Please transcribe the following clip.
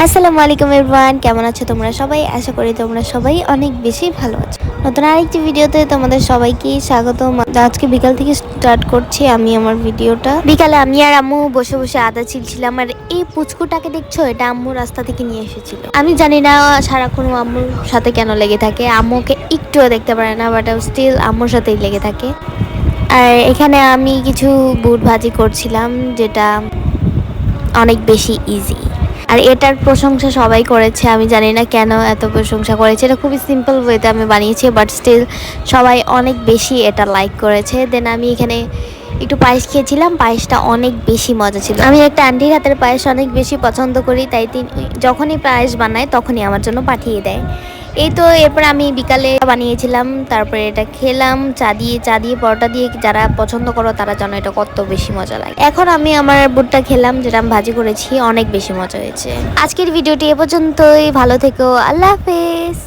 আসসালামু আলাইকুম এভরিওয়ান, কেমন আছো তোমরা সবাই? আশা করি তোমরা সবাই অনেক বেশি ভালো আছো। নতুন আরেকটি ভিডিওতে তোমাদের সবাইকে স্বাগতম। আজকে বিকাল থেকে স্টার্ট করছি আমি আমার ভিডিওটা। বিকালে আমি আর আম্মু বসে বসে আদা ছিলছিলাম, আর এই পুচকুটাকে দেখছো, এটা আম্মু রাস্তা থেকে নিয়ে এসেছিল। আমি জানি না সারাক্ষণ আম্মুর সাথে কেন লেগে থাকে, আম্মুকে একটুও দেখতে পারে না, বাট স্টিল আম্মুর সাথেই লেগে থাকে। আর এখানে আমি কিছু বুট ভাজি করছিলাম, যেটা অনেক বেশি ইজি। আর এটার প্রশংসা সবাই করেছে, আমি জানি না কেন এত প্রশংসা করেছে। এটা খুবই সিম্পল ওয়েতে আমি বানিয়েছি, বাট স্টিল সবাই অনেক বেশি এটা লাইক করেছে। দেন আমি এখানে একটু পায়েস খেয়েছিলাম, পায়েসটা অনেক বেশি মজা ছিল। আমি একটা আন্টির হাতের পায়েস অনেক বেশি পছন্দ করি, তাই তিনি যখনই পায়েস বানায় তখনই আমার জন্য পাঠিয়ে দেয়। এই তো এরপর আমি বিকালে বানিয়েছিলাম, তারপরে এটা খেলাম চা দিয়ে পরোটা দিয়ে। যারা পছন্দ করো তারা জানো এটা কত বেশি মজা লাগে। এখন আমি আমার বুটটা খেলাম, যেটা আমি ভাজি করেছি, অনেক বেশি মজা হয়েছে। আজকের ভিডিওটি এ পর্যন্তই। ভালো থেকো, আল্লাহ হাফেজ।